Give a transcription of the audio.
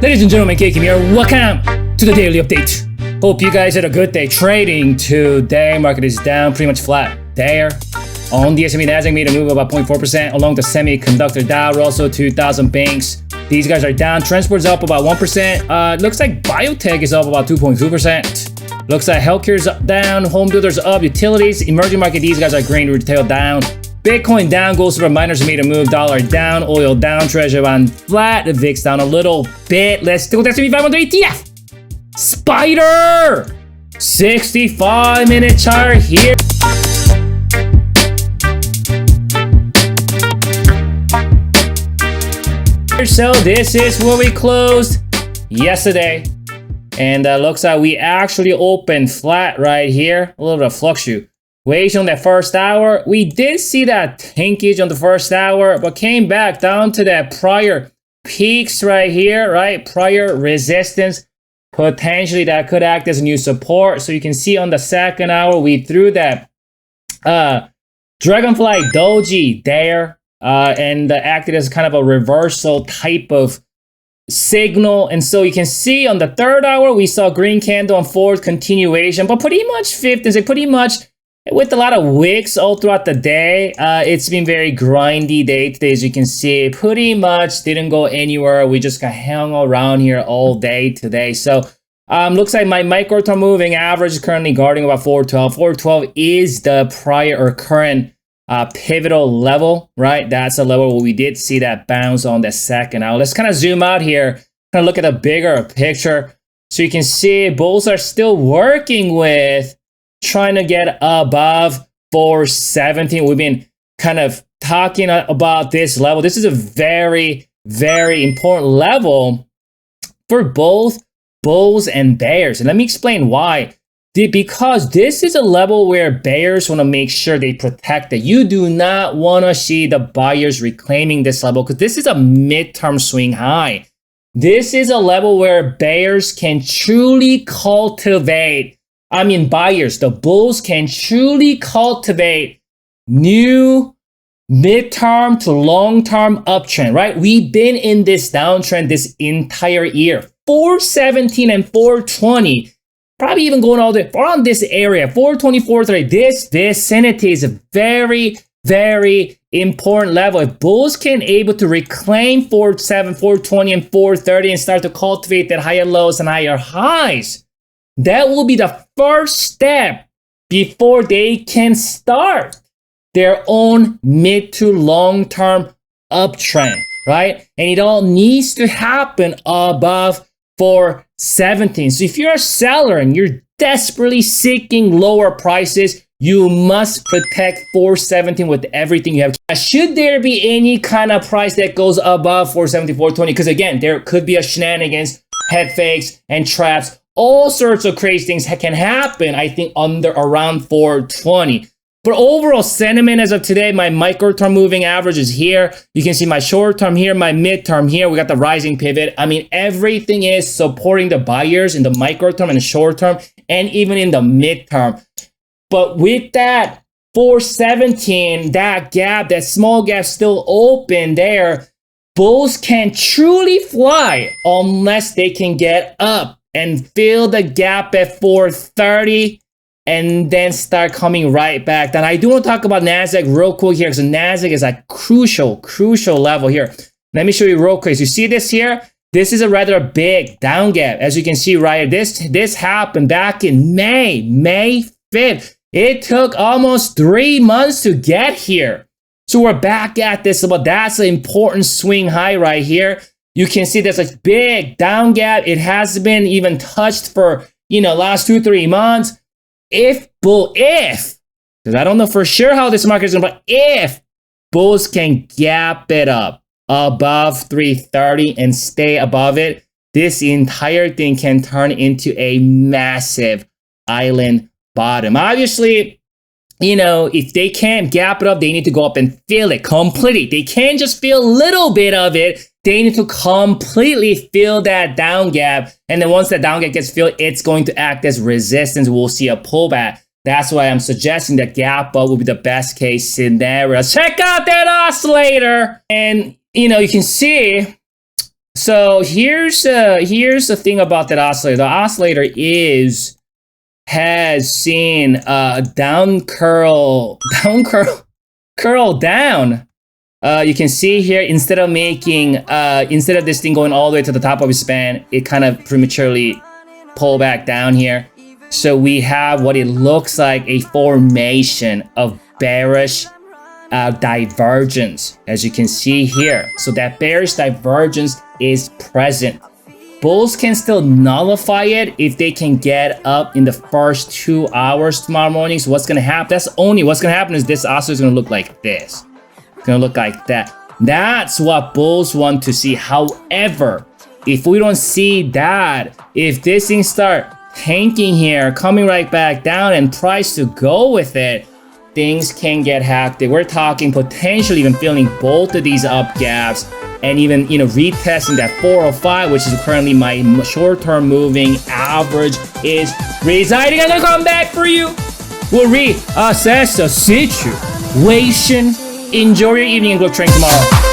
Ladies and gentlemen, Kim here. Welcome to the daily update. Hope you guys had a good day trading today. Market is down, pretty much flat there. On the S&P Nasdaq made a move about 0.4% along the semiconductor Dow, also 2,000 banks. These guys are down. Transport's up about 1%. Looks like biotech is up about 2.2%. Looks like healthcare's down, home builders up, utilities, emerging market, these guys are grain retail down. Bitcoin down, gold, silver miners made a move, dollar down, oil down, treasury bond flat, the VIX down a little bit. Let's go to S&P 500 ETF. Spider! 65-minute chart here. So this is where we closed yesterday. And looks like we actually opened flat right here. A little bit of fluctuation on that first hour. We did see that tankage on the first hour, but came back down to that prior peaks right here, right? Prior resistance. Potentially that could act as a new support. So you can see on the second hour, we threw that Dragonfly Doji there and acted as kind of a reversal type of signal. And so you can see on the third hour, we saw green candle and fourth continuation, but pretty much fifth is pretty much with a lot of wicks all throughout the day. It's been very grindy day today, as you can see. Pretty much didn't go anywhere. We just got hung around here all day today. So looks like my micro-term moving average is currently guarding about 412. 412 is the prior or current pivotal level, right? That's a level where we did see that bounce on the second hour. Let's kind of zoom out here, kind of look at a bigger picture. So you can see bulls are still working with trying to get above 417. We've been kind of talking about this level. This is a very, very important level for both bulls and bears. And let me explain why. Because this is a level where bears want to make sure they protect it. You do not want to see the buyers reclaiming this level because this is a midterm swing high. This is a level where bears can truly cultivate, buyers, the bulls can truly cultivate new midterm to long-term uptrend, right? We've been in this downtrend this entire year. 417 and 420. Probably even going all the way around this area, 420, 430. This vicinity is a very, very important level. If bulls can able to reclaim 47, 420, and 430 and start to cultivate that higher lows and higher highs, that will be the first step before they can start their own mid to long-term uptrend, right? And it all needs to happen above 417. So if you're a seller and you're desperately seeking lower prices, you must protect 417 with everything you have. Should there be any kind of price that goes above 470, 420? Because again, there could be a shenanigans, head fakes, and traps. All sorts of crazy things can happen, I think, around 420. But overall sentiment as of today, my micro-term moving average is here. You can see my short-term here, my mid-term here. We got the rising pivot. Everything is supporting the buyers in the micro-term and the short-term, and even in the mid-term. But with that 417, that gap, that small gap still open there, bulls can truly fly unless they can get up and fill the gap at 430. And then start coming right back down. I do want to talk about NASDAQ real quick here because NASDAQ is a crucial level here. Let me show you real quick. You see this here? This is a rather big down gap. As you can see right here, this happened back in May 5th. It took almost 3 months to get here. So we're back at this level. That's an important swing high right here. You can see there's a big down gap. It hasn't been even touched for, last 2-3 months. Because I don't know for sure how this market is going, but if bulls can gap it up above 330 and stay above it, this entire thing can turn into a massive island bottom. Obviously, if they can't gap it up, they need to go up and fill it completely. They can't just fill a little bit of it. They need to completely fill that down gap. And then once that down gap gets filled, it's going to act as resistance. We'll see a pullback. That's why I'm suggesting that gap up will be the best case scenario. Check out that oscillator. And, you can see So here's the thing about that oscillator. The oscillator has seen curl down. You can see here, instead of this thing going all the way to the top of its span, it kind of prematurely pull back down here. So we have what it looks like, a formation of bearish divergence, as you can see here. So that bearish divergence is present. Bulls can still nullify it if they can get up in the first 2 hours tomorrow morning. So what's gonna happen? What's gonna happen is this oscillator is gonna look like this. It's gonna look like that. That's what bulls want to see. However, if we don't see that, if this thing start tanking here, coming right back down, and price to go with it, things can get hacked. We're talking potentially even filling both of these up gaps, and even retesting that 405, which is currently my short-term moving average, is residing. I'm gonna come back for you. We'll reassess the situation. Enjoy your evening and go train tomorrow.